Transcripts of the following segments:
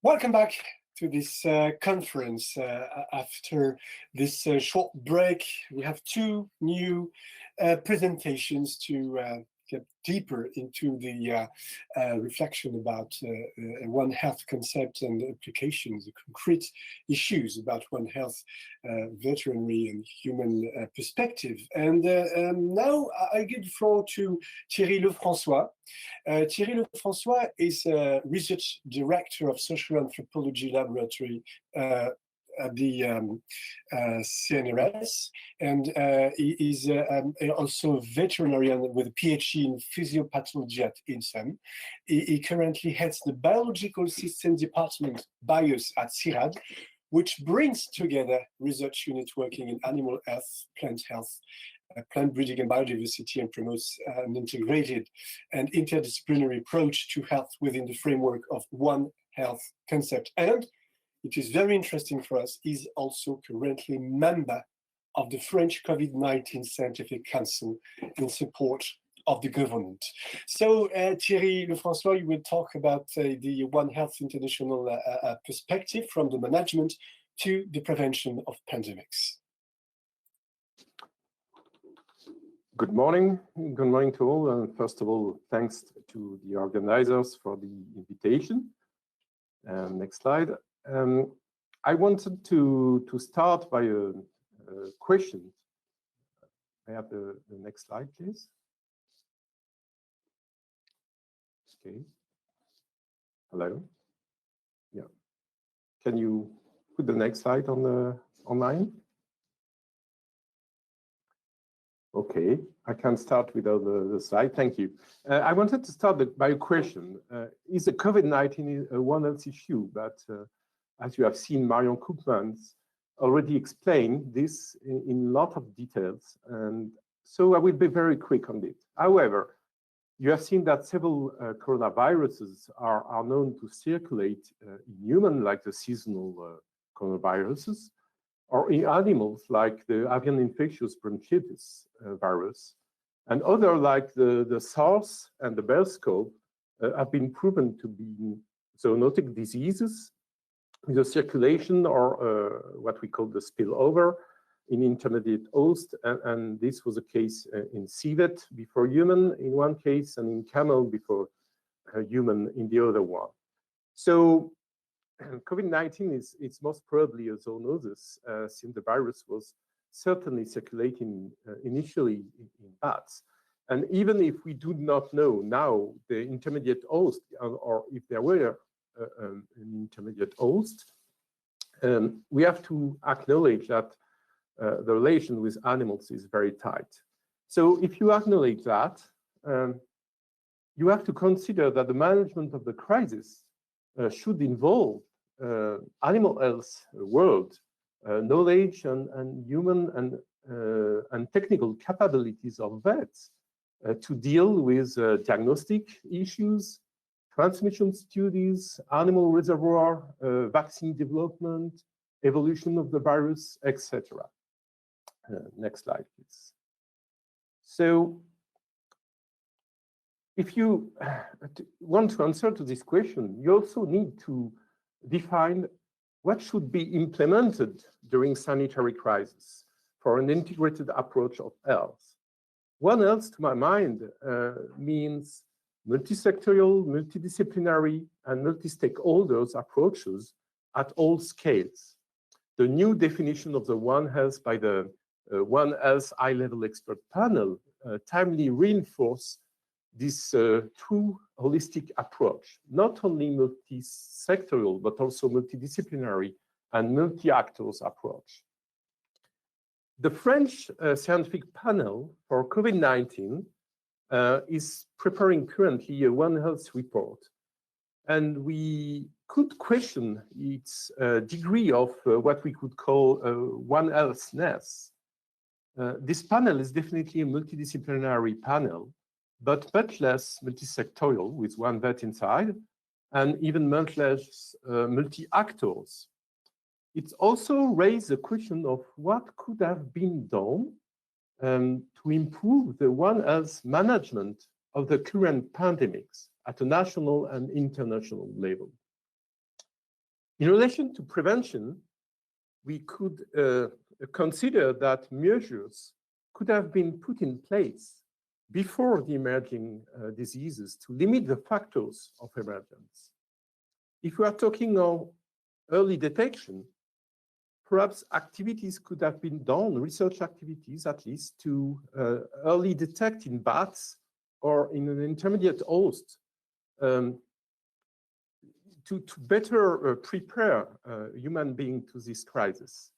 Welcome back to this conference. After this short break, we have two new presentations to get deeper into the reflection about One Health concept and applications, the concrete issues about One Health veterinary and human perspective. And now I give the floor to Thierry Lefrançois. Thierry Lefrançois is a research director of social anthropology laboratory at the CNRS, and he is also a veterinarian with a PhD in physiopathology at INSEM. He currently heads the biological systems department BIOS at CIRAD, which brings together research units working in animal health, plant breeding and biodiversity, and promotes an integrated and interdisciplinary approach to health within the framework of One Health concept. And it is very interesting for us, he's also currently member of the French COVID-19 Scientific Council in support of the government. So Thierry Lefrançois, you will talk about the One Health international perspective from the management to the prevention of pandemics. Good morning. Good morning to all. And first of all, thanks to the organizers for the invitation. Next slide. I wanted to start by a question. I have the next slide, please. Okay. Hello. Yeah. Can you put the next slide on the online? Okay, I can start without the slide. Thank you. I wanted to start by a question. Is the COVID-19 a One Health issue? But as you have seen, Marion Koopmans already explained this in a lot of details. And so I will be very quick on it. However, you have seen that several coronaviruses are known to circulate in humans, like the seasonal coronaviruses, or in animals like the Avian infectious bronchitis virus, and other like the SARS and the BERSCOV have been proven to be zoonotic diseases with a circulation or what we call the spillover in intermediate host, and this was a case in civet before human in one case, and in camel before human in the other one. So COVID-19 is most probably a zoonosis, since the virus was certainly circulating initially in bats. And even if we do not know now the intermediate host, or if there were an intermediate host, we have to acknowledge that the relation with animals is very tight. So if you acknowledge that, you have to consider that the management of the crisis should involve animal health world knowledge and human and technical capabilities of vets to deal with diagnostic issues, transmission studies, animal reservoir, vaccine development, evolution of the virus, etc. Next slide, please. So if you want to answer to this question, you also need to define what should be implemented during sanitary crisis for an integrated approach of health. One Health, to my mind, means multisectorial, multidisciplinary, and multi-stakeholders approaches at all scales. The new definition of the One Health by the One Health high-level expert panel timely reinforce this true holistic approach, not only multi-sectorial, but also multidisciplinary and multi-actors approach. The French scientific panel for COVID-19 is preparing currently a One Health report, and we could question its degree of what we could call One Healthness. This panel is definitely a multidisciplinary panel, but much less multisectorial with one vet inside, and even much less multi-actors. It also raised the question of what could have been done to improve the One Health management of the current pandemics at a national and international level. In relation to prevention, we could consider that measures could have been put in place before the emerging diseases to limit the factors of emergence. If we are talking of early detection, perhaps activities could have been done, research activities at least, to early detect in bats or in an intermediate host to better prepare human beings to this crisis.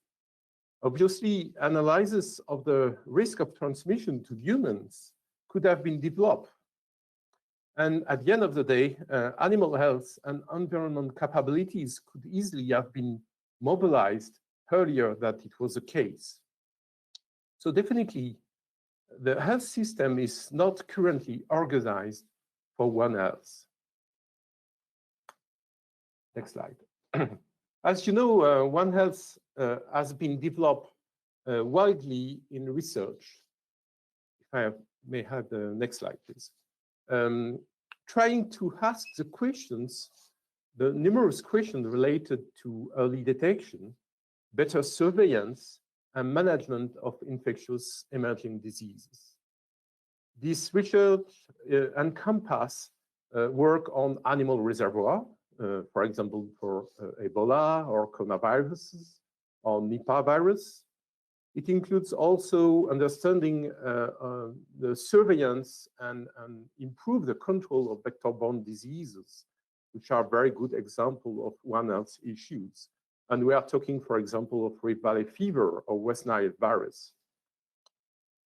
Obviously, analysis of the risk of transmission to humans could have been developed. And at the end of the day, animal health and environment capabilities could easily have been mobilized earlier than it was the case. So definitely, the health system is not currently organized for One Health. Next slide. As you know, One Health has been developed widely in research. If I may have the next slide, please. Trying to ask the questions, the numerous questions related to early detection, better surveillance, and management of infectious emerging diseases. This research encompasses work on animal reservoir, for example, for Ebola or coronaviruses or Nipah virus. It includes also understanding the surveillance and improve the control of vector-borne diseases, which are very good example of One Health issues. And we are talking, for example, of Rift Valley fever or West Nile virus.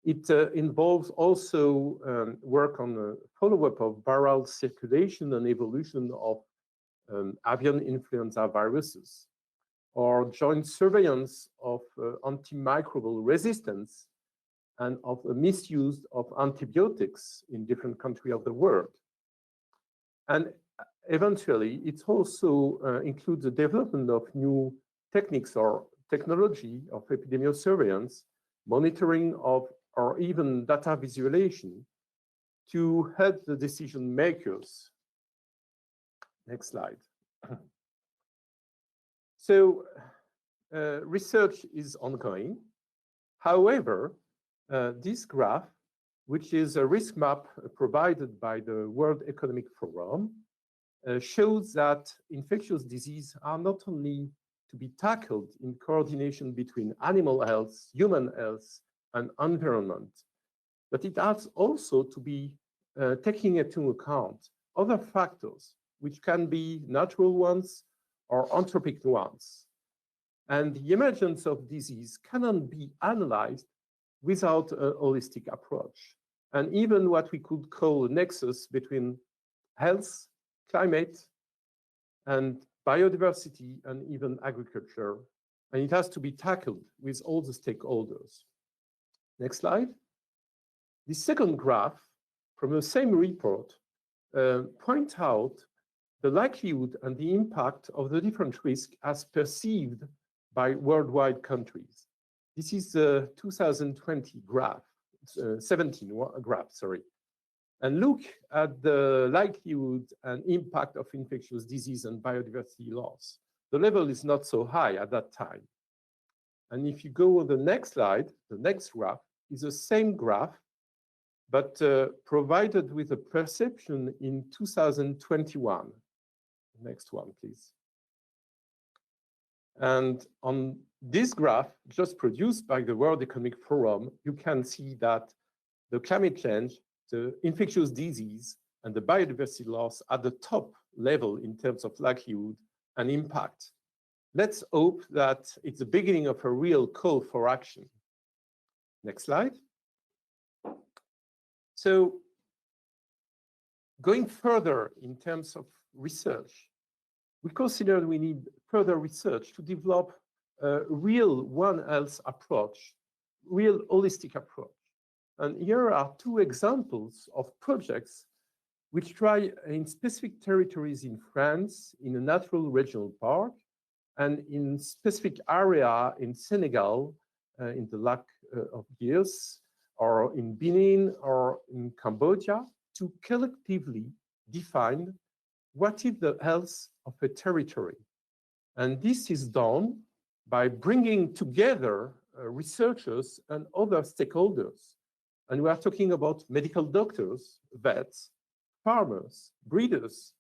It involves also work on the follow-up of viral circulation and evolution of avian influenza viruses, or joint surveillance of antimicrobial resistance and of the misuse of antibiotics in different countries of the world. And eventually, it also includes the development of new techniques or technology of epidemiological surveillance, monitoring of, or even data visualization to help the decision makers. Next slide. So research is ongoing. However, this graph, which is a risk map provided by the World Economic Forum, shows that infectious diseases are not only to be tackled in coordination between animal health, human health, and environment, but it has also to be taking into account other factors, which can be natural ones or anthropic ones. And the emergence of disease cannot be analyzed without a holistic approach. And even what we could call a nexus between health, climate, and biodiversity, and even agriculture. And it has to be tackled with all the stakeholders. Next slide. The second graph from the same report points out the likelihood and the impact of the different risks as perceived by worldwide countries. This is the 2020 graph, 17 graph, sorry. And look at the likelihood and impact of infectious disease and biodiversity loss. The level is not so high at that time. And if you go on the next slide, the next graph is the same graph, but provided with a perception in 2021. Next one, please. And on this graph, just produced by the World Economic Forum, you can see that the climate change, the infectious disease, and the biodiversity loss at the top level in terms of likelihood and impact. Let's hope that it's the beginning of a real call for action. Next slide. So going further in terms of research, we consider we need further research to develop a real One Health approach, real holistic approach. And here are two examples of projects which try in specific territories in France, in a natural regional park, and in specific area in Senegal, in the Lac of Guiers, or in Benin, or in Cambodia, to collectively define what is the health of a territory. And this is done by bringing together researchers and other stakeholders. And we are talking about medical doctors, vets, farmers, breeders,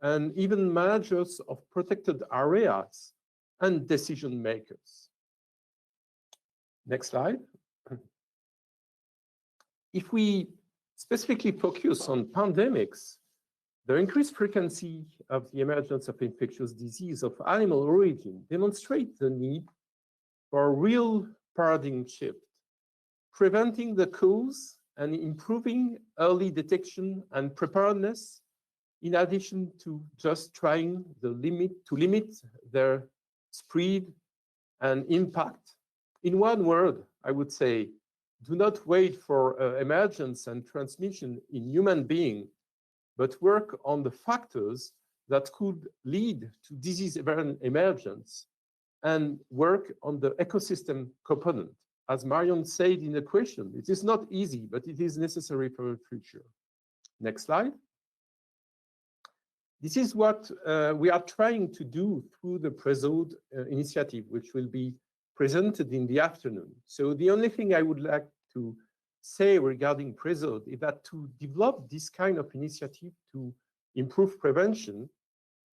and even managers of protected areas and decision makers. Next slide. If we specifically focus on pandemics, the increased frequency of the emergence of infectious disease of animal origin demonstrates the need for a real paradigm shift, preventing the cause and improving early detection and preparedness, in addition to just trying to limit their spread and impact. In one word, I would say, do not wait for emergence and transmission in human being, but work on the factors that could lead to disease emergence and work on the ecosystem component. As Marion said in the question, it is not easy, but it is necessary for the future. Next slide. This is what we are trying to do through the PRESOD initiative, which will be presented in the afternoon. So the only thing I would like to say regarding PRESOD is that to develop this kind of initiative to improve prevention,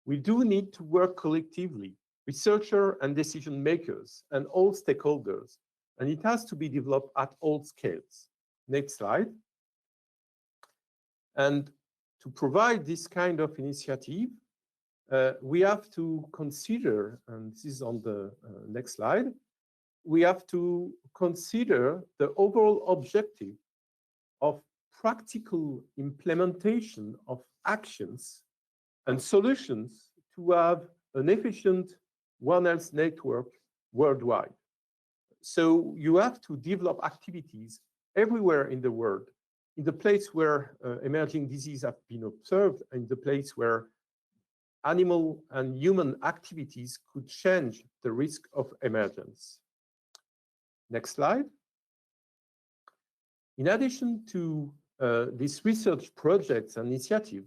we do need to work collectively, researchers and decision makers and all stakeholders, and it has to be developed at all scales. Next slide. And to provide this kind of initiative, we have to consider, and this is on the next slide, we have to consider the overall objective of practical implementation of actions and solutions to have an efficient One Health network worldwide. So you have to develop activities everywhere in the world, in the place where emerging diseases have been observed, and the place where animal and human activities could change the risk of emergence. Next slide. In addition to these research projects and initiatives,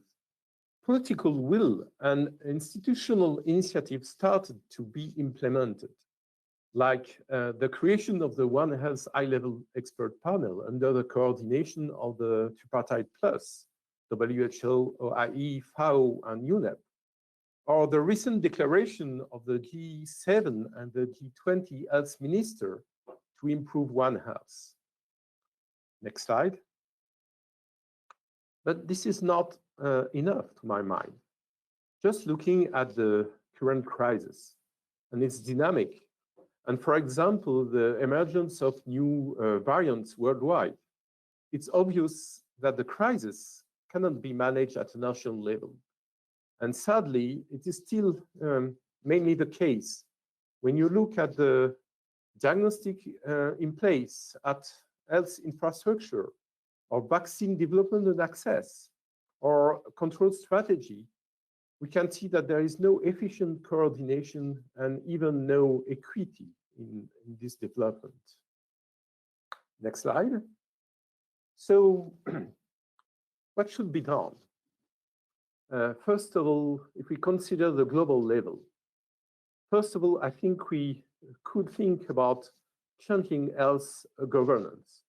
political will and institutional initiatives started to be implemented, like the creation of the One Health high-level expert panel under the coordination of the Tripartite Plus, WHO, OIE, FAO, and UNEP, or the recent declaration of the G7 and the G20 health minister to improve One Health. Next slide. But this is not enough to my mind. Just looking at the current crisis and its dynamic, and for example, the emergence of new variants worldwide, it's obvious that the crisis cannot be managed at a national level. And sadly, it is still mainly the case. When you look at the diagnostic in place at health infrastructure, or vaccine development and access, or control strategy, we can see that there is no efficient coordination and even no equity in this development. Next slide. So what should be done? First of all, if we consider the global level, first of all, I think we could think about changing health governance.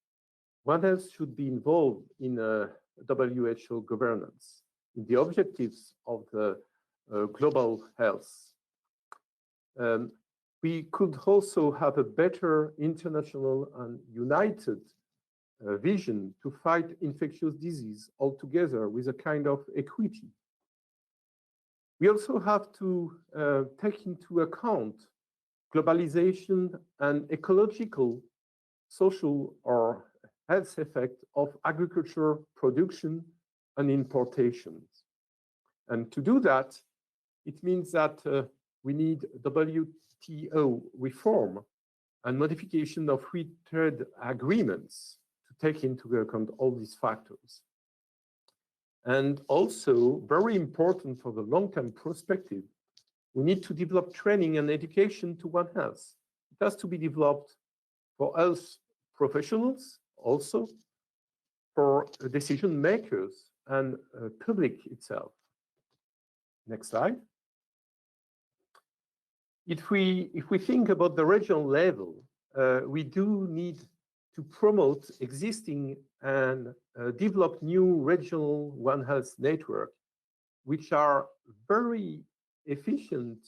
One Health should be involved in WHO governance, in the objectives of the global health. We could also have a better international and united vision to fight infectious disease altogether with a kind of equity. We also have to take into account globalization and ecological, social, or health effect of agriculture production and importations. And to do that, it means that we need WTO reform and modification of free trade agreements to take into account all these factors. And also, very important for the long-term perspective, we need to develop training and education to One Health. It has to be developed for health professionals, also for decision makers and public itself. Next slide. if we think about the regional level, we do need to promote existing and develop new regional One Health network, which are very efficient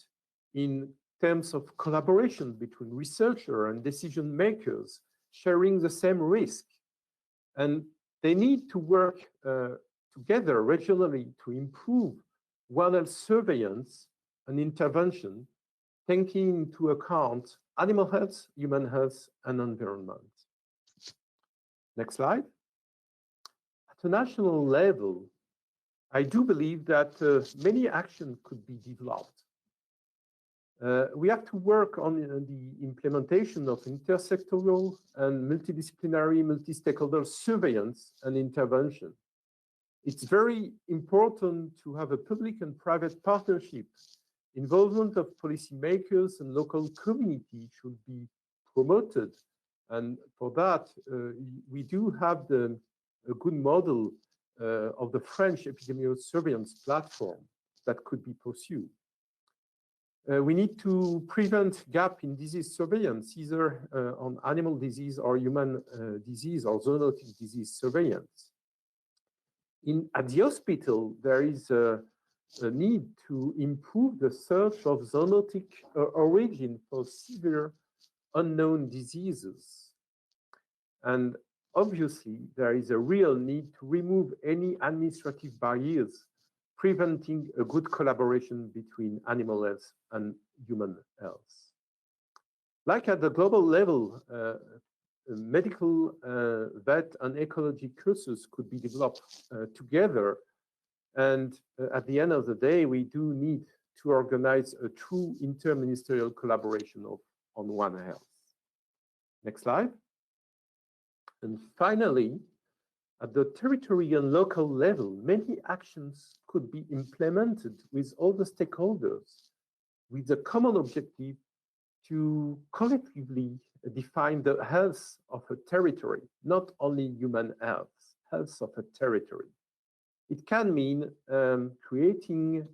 in terms of collaboration between researchers and decision makers, sharing the same risk. And they need to work together regionally to improve One Health surveillance and intervention, taking into account animal health, human health, and environment. Next slide. At a national level, I do believe that many actions could be developed. We have to work on the implementation of intersectoral and multidisciplinary, multi-stakeholder surveillance and intervention. It's very important to have a public and private partnership. Involvement of policymakers and local community should be promoted. And for that, we do have a good model of the French epidemiological surveillance platform that could be pursued. We need to prevent gap in disease surveillance, either on animal disease or human disease or zoonotic disease surveillance. At the hospital, there is a need to improve the search of zoonotic origin for severe unknown diseases. And obviously, there is a real need to remove any administrative barriers preventing a good collaboration between animal health and human health. Like at the global level, medical, vet, and ecology courses could be developed together. And at the end of the day, we do need to organize a true interministerial collaboration on One Health. Next slide. And finally, at the territorial and local level, many actions could be implemented with all the stakeholders with the common objective to collectively define the health of a territory, not only human health, health of a territory. It can mean creating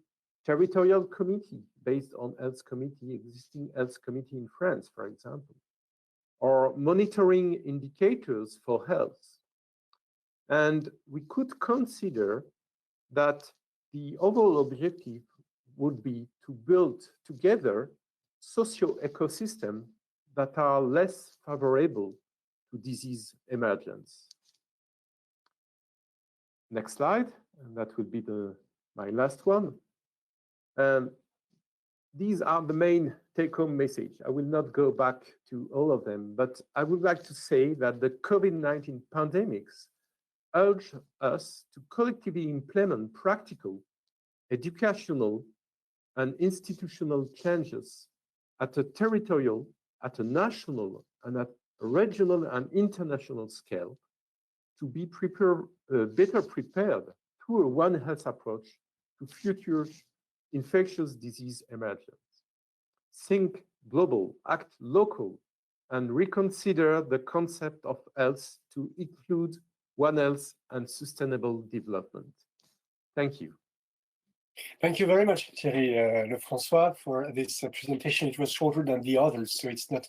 territorial committee based on health committee, existing health committee in France, for example, or monitoring indicators for health. And we could consider that the overall objective would be to build together socio-ecosystems that are less favorable to disease emergence. Next slide, and that will be my last one. These are the main take-home message. I will not go back to all of them, but I would like to say that the COVID-19 pandemics urge us to collectively implement practical, educational, and institutional changes at a territorial, at a national, and at a regional and international scale to be better prepared through a One Health approach to future infectious disease emergence. Think global, act local, and reconsider the concept of health to include One Health and sustainable development. Thank you. Thank you very much, Thierry Lefrançois, for this presentation. It was shorter than the others, so it's not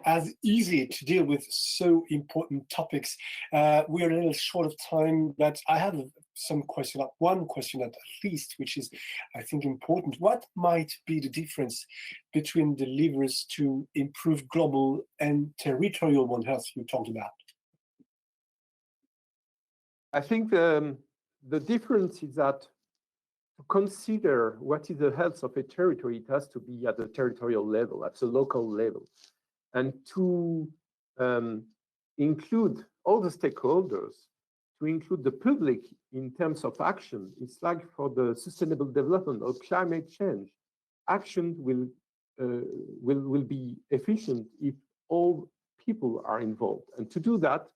as easy to deal with so important topics. We are a little short of time, but I have some question, one question at least, which is, I think, important. What might be the difference between the levers to improve global and territorial One Health you talked about? I think the difference is that to consider what is the health of a territory, it has to be at the territorial level, at the local level, and to include all the stakeholders, to include the public in terms of action. It's like for the sustainable development or climate change. Action will be efficient if all people are involved. And to do that,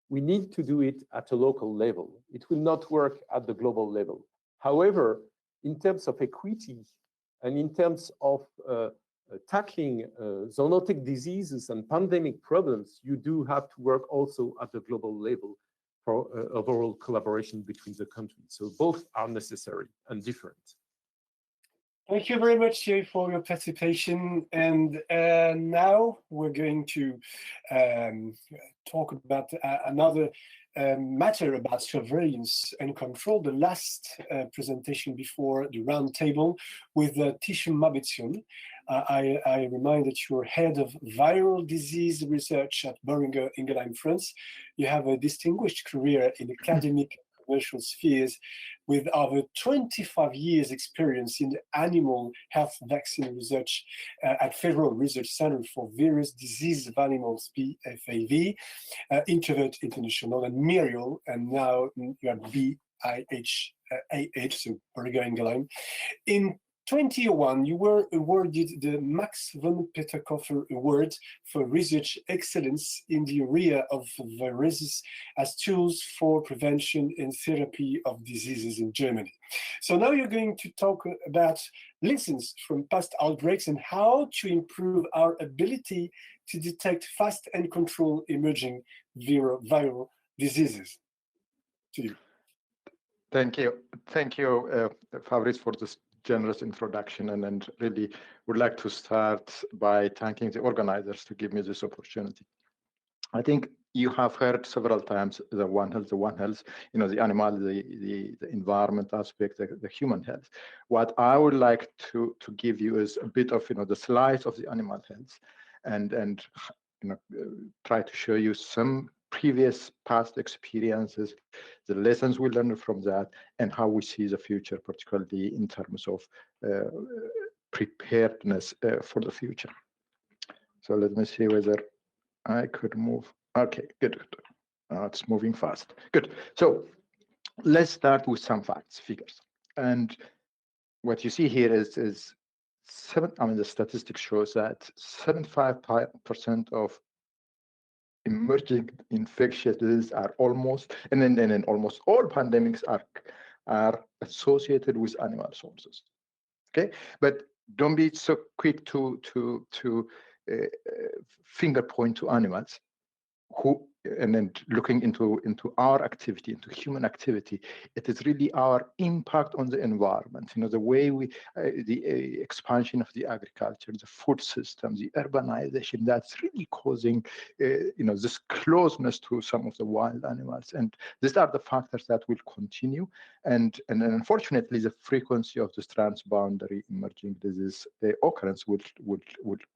we need to do it at a local level. It will not work at the global level. However, in terms of equity and in terms of tackling zoonotic diseases and pandemic problems, you do have to work also at the global level for overall collaboration between the countries. So both are necessary and different. Thank you very much, Thierry, for your participation. And now we're going to talk about another matter about surveillance and control, the last presentation before the round table with Teshome Mebatsion. I remind that you're head of viral disease research at Boehringer Ingelheim, France. You have a distinguished career in academic and commercial spheres with over 25 years experience in animal health vaccine research at Federal Research Center for Various Diseases of Animals, PFAV, Introvert International, and Muriel, and now you have BIHAH, so Boehringer Ingelheim. In 2001, you were awarded the Max von Peterkofer Award for Research Excellence in the area of viruses as tools for prevention and therapy of diseases in Germany. So now you're going to talk about lessons from past outbreaks and how to improve our ability to detect fast and control emerging viral diseases. To you. Thank you, Fabrice, for this generous introduction, and really would like to start by thanking the organizers to give me this opportunity. I think you have heard several times the One Health, the animal, the environment aspect, the human health. What I would like to give you is a bit of the slice of the animal health, and try to show you some past experiences, the lessons we learned from that, and how we see the future, particularly in terms of preparedness for the future. So let me see whether I could move. Okay, good. It's moving fast. Good. So let's start with some facts, figures. And what you see here is the statistics shows that 75% of emerging infectious diseases are almost, and then almost all pandemics are associated with animal sources. Okay, but don't be so quick to finger point to animals. And then looking into our activity, into human activity, it is really our impact on the environment. The way the expansion of the agriculture, the food system, the urbanization, that's really causing, this closeness to some of the wild animals. And these are the factors that will continue. And unfortunately, the frequency of this transboundary emerging disease occurrence would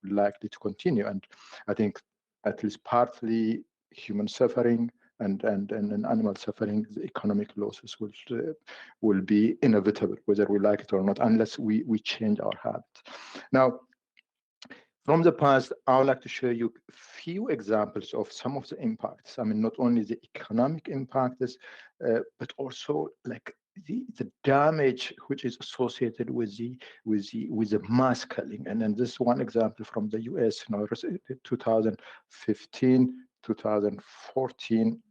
likely to continue. And I think at least partly human suffering and animal suffering, the economic losses will be inevitable, whether we like it or not, unless we change our habits. Now, from the past, I would like to show you a few examples of some of the impacts. I mean, not only the economic impacts, but also like the damage which is associated with the mass killing. And then this one example from the US, 2015, 2014.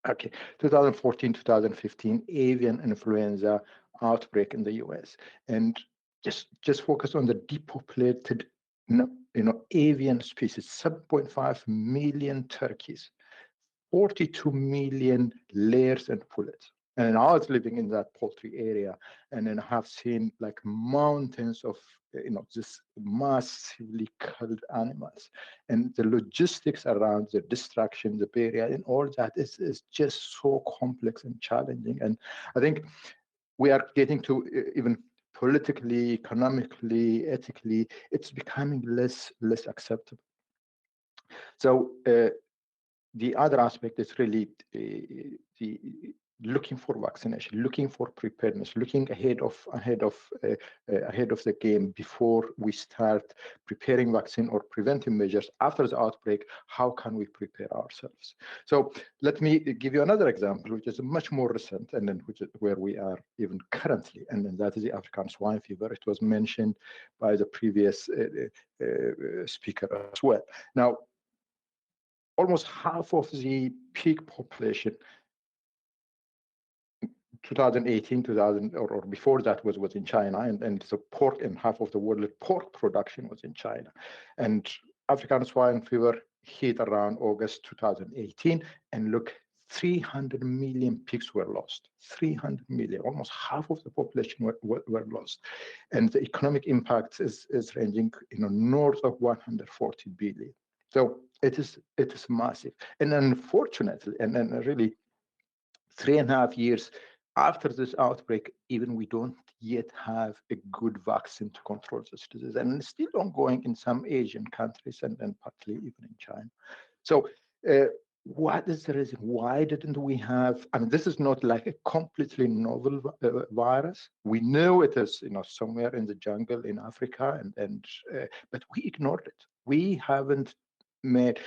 Okay, 2014, 2015, avian influenza outbreak in the US, and just focus on the depopulated, avian species, 7.5 million turkeys, 42 million layers and pullets. And I was living in that poultry area, and then I have seen like mountains of, just massively killed animals. And the logistics around the destruction, the burial, and all that is just so complex and challenging. And I think we are getting to even politically, economically, ethically, it's becoming less acceptable. So the other aspect is really the looking for vaccination, looking for preparedness, looking ahead of the game before we start preparing vaccine or preventive measures after the outbreak. How can we prepare ourselves? So let me give you another example, which is much more recent, and then which is where we are even currently, and then that is the African swine fever. It was mentioned by the previous speaker as well. Now, almost half of the pig population, 2018, 2000, or before that was in China, and the pork, and half of the world pork production was in China. And African swine fever hit around August 2018, and look, 300 million pigs were lost. 300 million, almost half of the population were lost. And the economic impact is ranging, north of 140 billion. So it is massive. And unfortunately, and really 3.5 years after this outbreak, even we don't yet have a good vaccine to control this disease. And it's still ongoing in some Asian countries and partly even in China. So what is the reason? Why didn't we have, I mean, this is not like a completely novel virus. We know it is, somewhere in the jungle in Africa, but we ignored it. We haven't made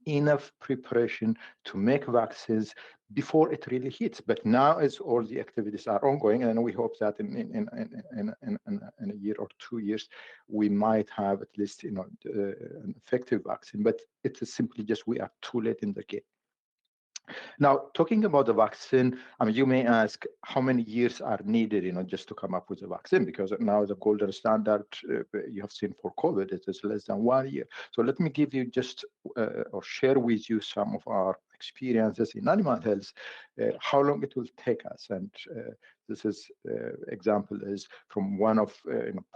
enough preparation to make vaccines before it really hits. But now, as all the activities are ongoing, and we hope that in a year or 2 years, we might have at least an effective vaccine. But it is simply just we are too late in the game. Now, talking about the vaccine, I mean, you may ask how many years are needed, just to come up with a vaccine, because now the golden standard you have seen for COVID, it is less than 1 year. So let me give you just or share with you some of our experiences in animal health, how long it will take us. And this is example is from one of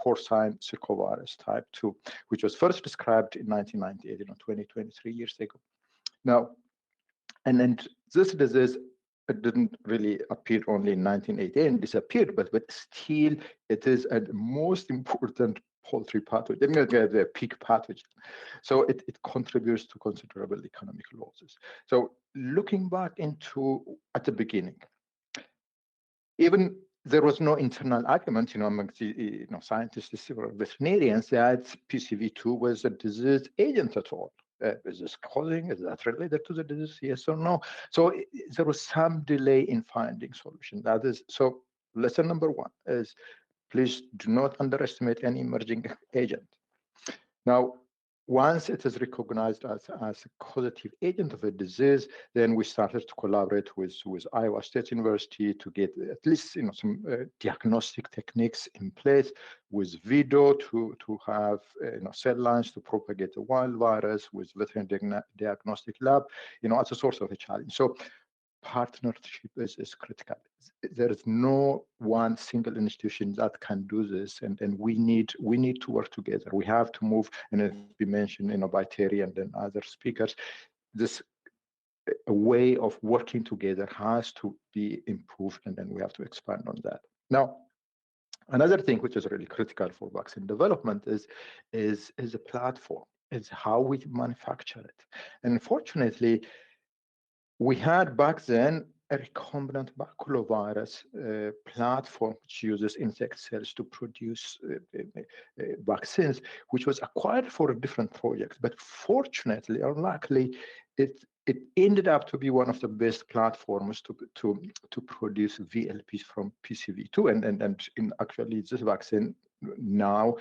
porcine circovirus type 2, which was first described in 1998, 23 years ago. Now, and then this disease, it didn't really appear only in 1988 and disappeared, but still it is a most important poultry pathogen, the pig pathogen. So it contributes to considerable economic losses. So looking back at the beginning, even there was no internal argument, among the scientists or veterinarians that PCV2 was a disease agent at all. Is this causing? Is that related to the disease? Yes or no? So there was some delay in finding solution. That is, so lesson number one is please do not underestimate any emerging agent. Now, once it is recognized as a causative agent of a disease, then we started to collaborate with Iowa State University to get at least some diagnostic techniques in place, with VIDO to have cell lines to propagate the wild virus, with veterinary diagnostic lab, as a source of a challenge. So partnership is critical. There is no one single institution that can do this, and we need to work together. We have to move, and it be mentioned by Thierry and then other speakers, this way of working together has to be improved, and then we have to expand on that. Now, another thing which is really critical for vaccine development is a platform. It's how we manufacture it. And unfortunately, we had back then a recombinant baculovirus platform which uses insect cells to produce vaccines, which was acquired for a different project. But fortunately or luckily, it ended up to be one of the best platforms to produce VLPs from PCV2, and actually this vaccine now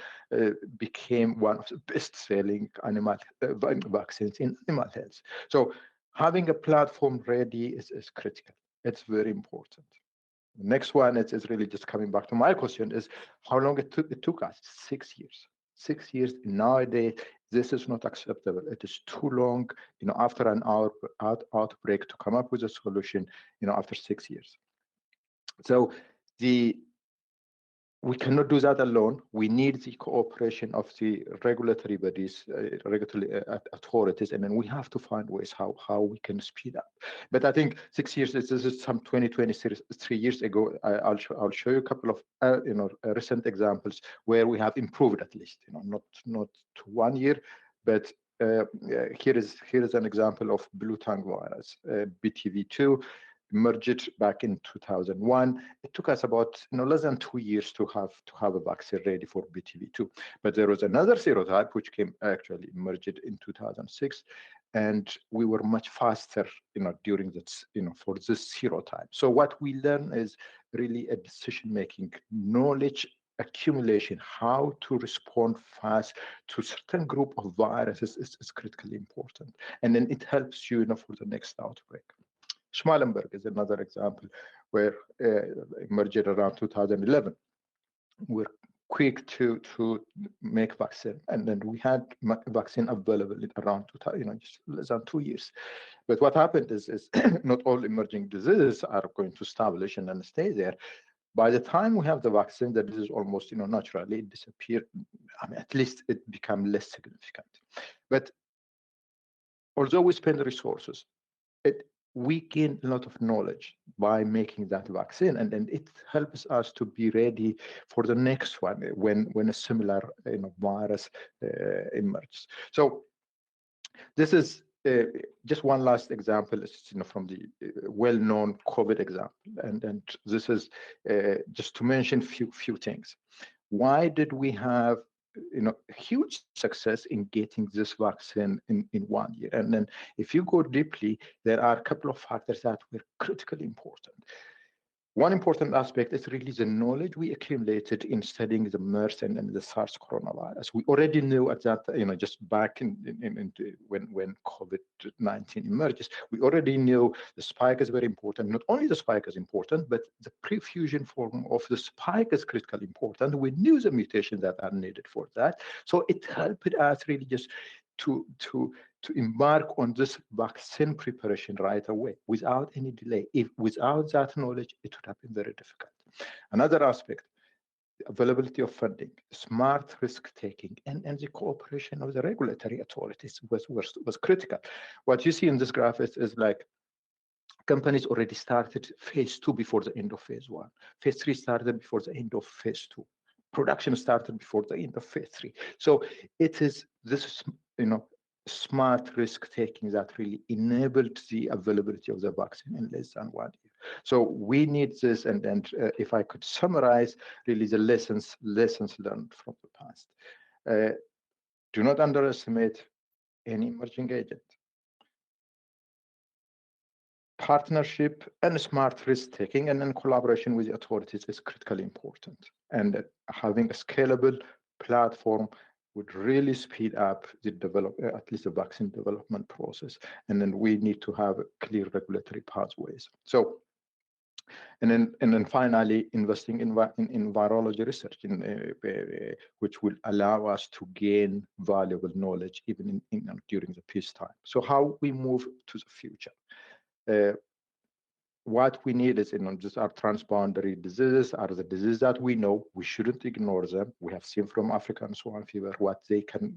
became one of the best-selling animal vaccines in animal health. So having a platform ready is critical. It's very important. The next one is really just coming back to my question is how long it took us. 6 years. 6 years nowadays, this is not acceptable. It is too long, after an outbreak to come up with a solution, after 6 years. So we cannot do that alone. We need the cooperation of the regulatory bodies, regulatory authorities, and then we have to find ways how we can speed up. But I think 6 years, this is some 23 years ago. I'll show you a couple of recent examples where we have improved at least, not to 1 year, but here is an example of blue tongue virus, BTV2. Emerged back in 2001. It took us about less than 2 years to have a vaccine ready for BTV2. But there was another serotype which actually emerged in 2006, and we were much faster, during this, for this serotype. So what we learn is really a decision-making, knowledge accumulation, how to respond fast to a certain group of viruses is critically important, and then it helps you, for the next outbreak. Schmallenberg is another example where emerged around 2011. We're quick to make vaccine, and then we had vaccine available in around just less than 2 years. But what happened is not all emerging diseases are going to establish and then stay there. By the time we have the vaccine, the disease almost naturally disappeared. I mean, at least it became less significant. But although we spend resources, we gain a lot of knowledge by making that vaccine, and then it helps us to be ready for the next one when a similar virus emerges. So this is just one last example, from the well-known COVID example, and this is just to mention few things. Why did we have huge success in getting this vaccine in 1 year? And then if you go deeply, there are a couple of factors that were critically important. One important aspect is really the knowledge we accumulated in studying the MERS and the SARS coronavirus. We already knew at that, just back when COVID-19 emerges, we already knew the spike is very important. Not only the spike is important, but the pre-fusion form of the spike is critically important. We knew the mutations that are needed for that. So it helped us really just to embark on this vaccine preparation right away without any delay. Without that knowledge, it would have been very difficult. Another aspect, the availability of funding, smart risk taking, and the cooperation of the regulatory authorities was critical. What you see in this graph is like companies already started phase 2 before the end of phase 1. Phase 3 started before the end of phase 2. Production started before the end of phase 3. So it is this, smart risk taking that really enabled the availability of the vaccine in less than 1 year. So we need this, and if I could summarize really the lessons learned from the past. Do not underestimate any emerging agent. Partnership and smart risk taking and then collaboration with the authorities is critically important. And having a scalable platform would really speed up the at least the vaccine development process. And then we need to have clear regulatory pathways. So, and then finally, investing in virology research, which will allow us to gain valuable knowledge even during the peacetime. So how we move to the future. What we need is, just our transboundary diseases are the diseases that we know. We shouldn't ignore them. We have seen from African swine fever what we can,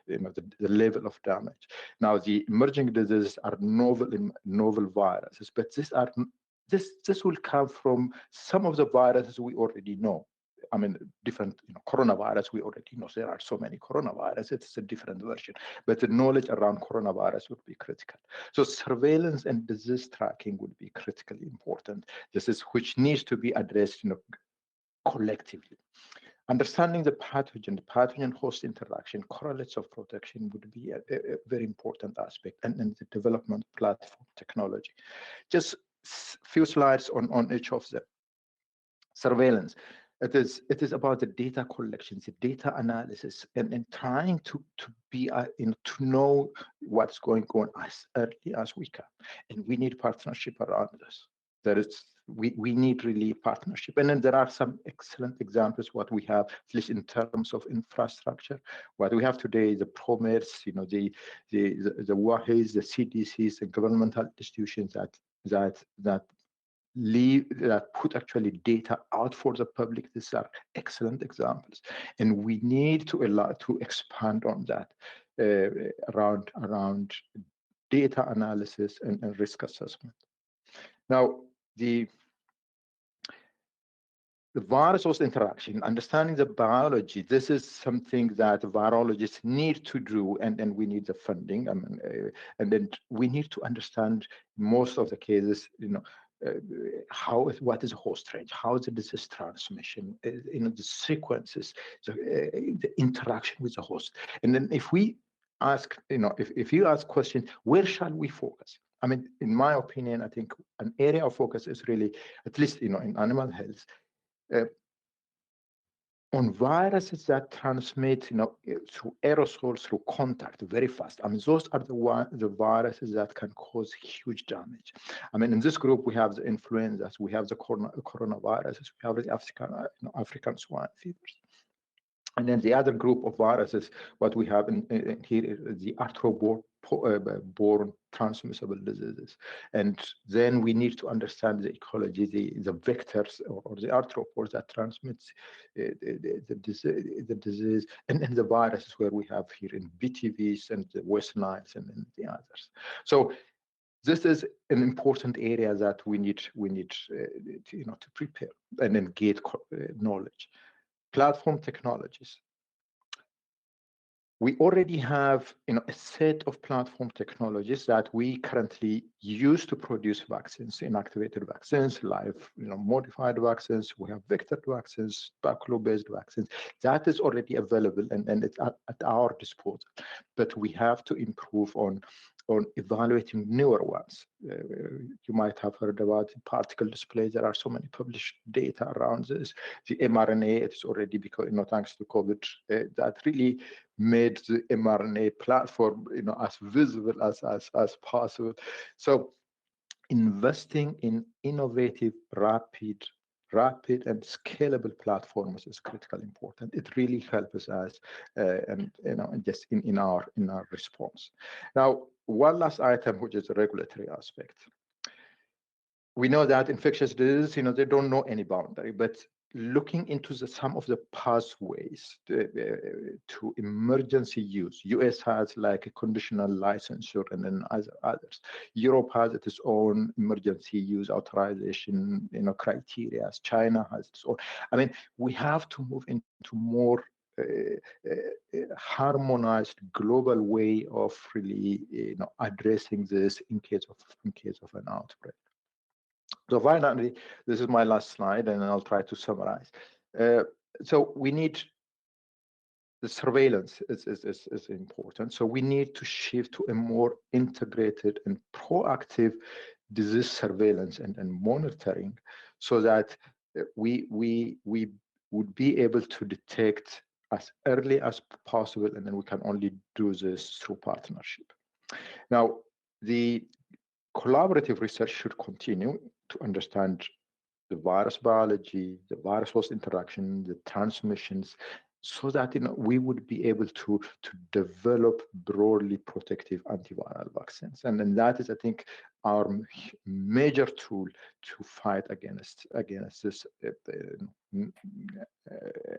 the level of damage. Now, the emerging diseases are novel viruses, but this will come from some of the viruses we already know. I mean, different coronavirus, we already know there are so many coronaviruses, it's a different version, but the knowledge around coronavirus would be critical. So surveillance and disease tracking would be critically important. This is which needs to be addressed collectively. Understanding the pathogen host interaction, correlates of protection would be a very important aspect, and the development platform technology. Just few slides on each of them. Surveillance. It is about the data collection, the data analysis, and trying to be to know what's going on as early as we can. And we need partnership around this. We need really partnership. And then there are some excellent examples what we have, at least in terms of infrastructure. What we have today, the PROMERS, the WAHIs, the CDCs, the governmental institutions that put actually data out for the public. These are excellent examples, and we need to expand on that around data analysis and risk assessment. Now, the virus host interaction, understanding the biology, this is something that virologists need to do, and we need the funding. And then we need to understand most of the cases, what is host range, how is the disease transmission, the sequences, the interaction with the host. And then if we ask, if you ask questions, where shall we focus? I mean, in my opinion, I think an area of focus is really, at least in animal health, on viruses that transmit, through aerosols, through contact, very fast. I mean, those are the viruses that can cause huge damage. I mean, in this group, we have the influenzas, we have the coronaviruses, we have the African swine fevers. And then the other group of viruses, what we have in here is the arthroborne transmissible diseases. And then we need to understand the ecology, the vectors or the arthropods that transmits the disease, and the viruses where we have here in BTVs and the West Niles and the others. So this is an important area that we need to prepare and then get knowledge. Platform technologies. We already have a set of platform technologies that we currently use to produce vaccines, inactivated vaccines, live modified vaccines. We have vector vaccines, baculo-based vaccines. That is already available and it's at our disposal. But we have to improve on evaluating newer ones. You might have heard about particle displays. There are so many published data around this. The mRNA, it's already because, thanks to COVID, that really made the mRNA platform, as visible as possible. So investing in innovative, rapid and scalable platforms is critically important. It really helps us, and just in our response. Now, one last item, which is the regulatory aspect. We know that infectious diseases, they don't know any boundary, but looking into some of the pathways to emergency use. US has like a conditional licensure, and then others. Europe has its own emergency use authorization, criteria. China has its own. I mean, we have to move into more harmonized global way of really, addressing this in case of an outbreak. So finally, this is my last slide, and I'll try to summarize. So we need the surveillance is important. So we need to shift to a more integrated and proactive disease surveillance and monitoring, so that we would be able to detect as early as possible, and then we can only do this through partnership. Now, the collaborative research should continue to understand the virus biology, the virus-host interaction, the transmissions, so that we would be able to develop broadly protective antiviral vaccines. And then that is, I think, our major tool to fight against this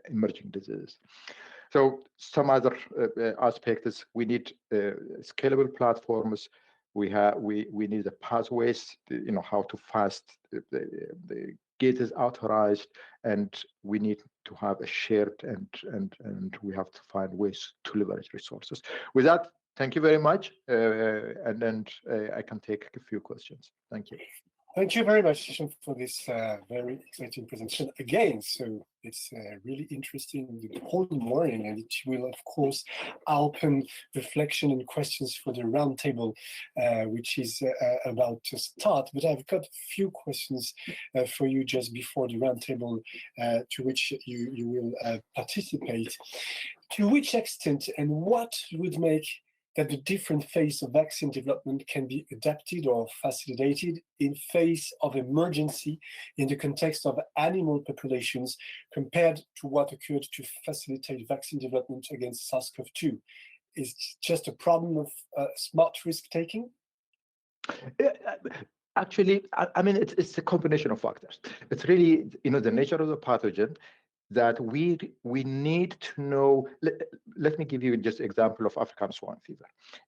emerging disease. So some other aspect is we need scalable platforms. We need the pathways, how to fast the gate is authorized, and we need to have a shared and we have to find ways to leverage resources. With that, thank you very much, and then I can take a few questions. Thank you. Thank you very much, Teshome, for this very exciting presentation again. So it's really interesting the whole morning, and it will, of course, open reflection and questions for the roundtable, which is about to start. But I've got a few questions for you just before the roundtable, to which you will participate. To which extent and what would make that the different phase of vaccine development can be adapted or facilitated in face of emergency in the context of animal populations compared to what occurred to facilitate vaccine development against SARS-CoV-2? Is it just a problem of smart risk-taking? Actually, I mean, it's a combination of factors. It's really, the nature of the pathogen, that we need to know. Let me give you just an example of African swine fever.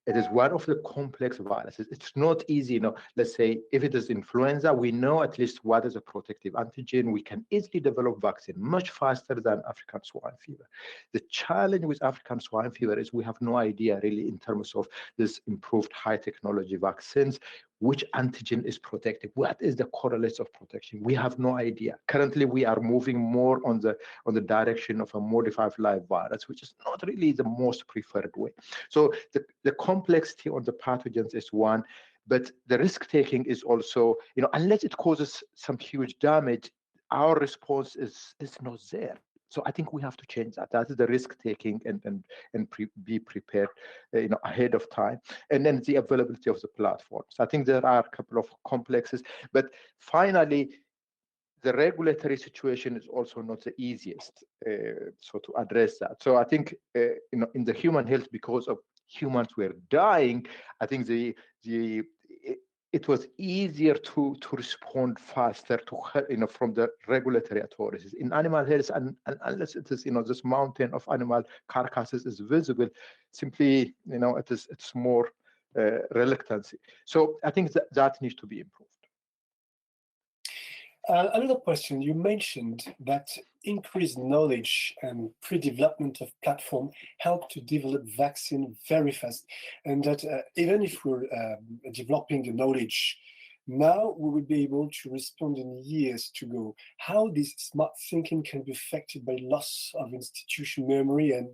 It is one of the complex viruses. It's not easy, let's say if it is influenza, we know at least what is a protective antigen. We can easily develop vaccine much faster than African swine fever. The challenge with African swine fever is we have no idea really in terms of this improved high technology vaccines, which antigen is protective, what is the correlates of protection. We have no idea. Currently, we are moving more on the direction of a modified live virus, which is not really the most preferred way. So the complexity on the pathogens is one, but the risk taking is also, unless it causes some huge damage, our response is not there. So I think we have to change that. That is the risk taking and be prepared, ahead of time. And then the availability of the platforms. I think there are a couple of complexes, but finally, the regulatory situation is also not the easiest. So to address that. So I think in the human health, because of humans were dying, I think it was easier to respond faster to from the regulatory authorities. In animal health, and unless it is this mountain of animal carcasses is visible, simply it's more reluctancy. So I think that needs to be improved. Another question, you mentioned that increased knowledge and pre-development of platform help to develop vaccine very fast, and that even if we're developing the knowledge now, we will be able to respond in years to go. How this smart thinking can be affected by loss of institution memory and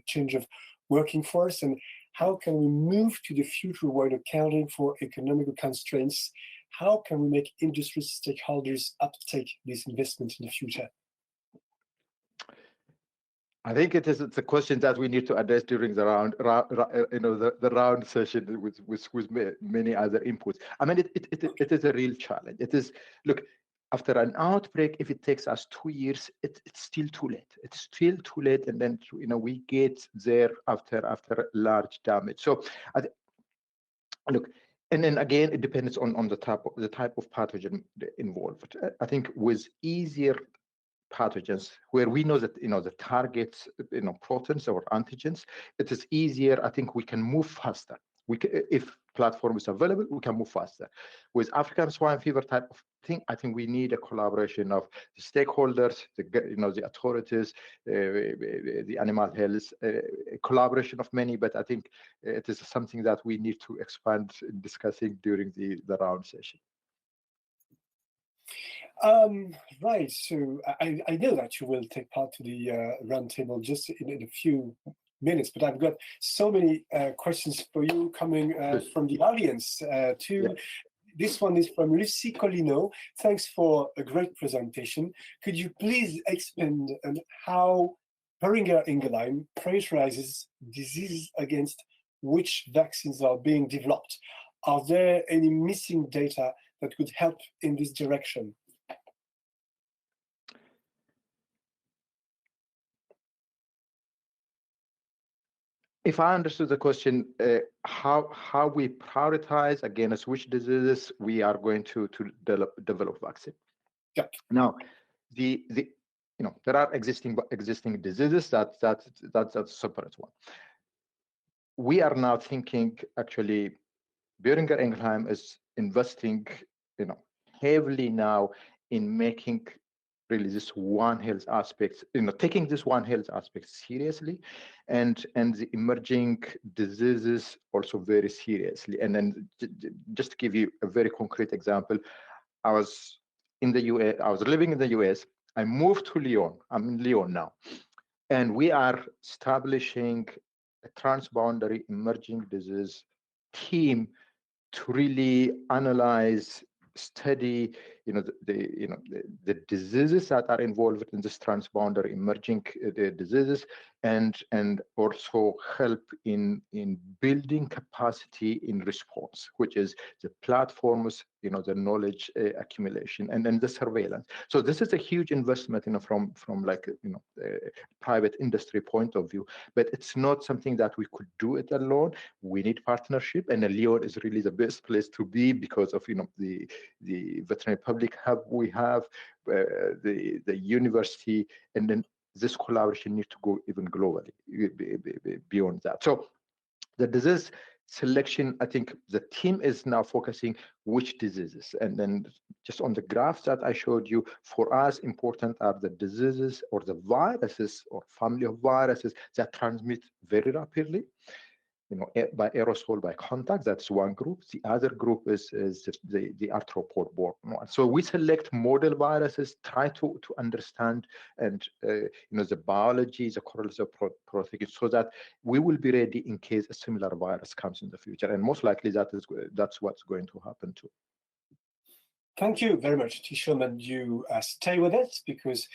change of working force, and how can we move to the future while accounting for economical constraints? How can we make industry stakeholders uptake this investment in the future? I think it's a question that we need to address during the the round session with many other inputs. I mean, it is a real challenge. It is, look, after an outbreak, if it takes us 2 years, it's still too late. It's still too late, and then we get there after large damage. So, look. And then again, it depends on the type of pathogen involved. I think with easier pathogens, where we know that the targets, proteins or antigens, it is easier. I think we can move faster. If platform is available, we can move faster. With African swine fever type of thing, I think we need a collaboration of the stakeholders, the authorities, the animal health, collaboration of many. But I think it is something that we need to expand in discussing during the round session. Right. So I know that you will take part to the roundtable just in a few minutes, but I've got so many questions for you coming from the audience too. Yeah. This one is from Lucy Colino. Thanks for a great presentation. Could you please expand on how Boehringer Ingelheim prioritizes diseases against which vaccines are being developed? Are there any missing data that could help in this direction? If I understood the question, how we prioritize against which diseases we are going to develop vaccine. Yeah. Now, there are existing diseases that's a separate one. We are now thinking, actually, Boehringer Ingelheim is investing, heavily now in making really this One Health aspect, taking this One Health aspect seriously, and the emerging diseases also very seriously. And then just to give you a very concrete example, I was in the US, I was living in the US, I moved to Lyon, I'm in Lyon now, and we are establishing a transboundary emerging disease team to really analyze, study, the diseases that are involved in this transboundary emerging diseases, and also help in building capacity in response, which is the platforms, the knowledge accumulation, and then the surveillance. So this is a huge investment, from like private industry point of view, but it's not something that we could do it alone. We need partnership, and Lyon is really the best place to be because of the veterinary public hub we have, the university, and then this collaboration needs to go even globally beyond that. So the disease selection, I think the team is now focusing which diseases, and then just on the graphs that I showed you, for us important are the diseases or the viruses or family of viruses that transmit very rapidly, by aerosol, by contact. That's one group. The other group is the arthropod-borne one. So we select model viruses, try to understand and the biology, the correlates of protein, so that we will be ready in case a similar virus comes in the future. And most likely that's what's going to happen too. Thank you very much, Teshome, and you stay with us because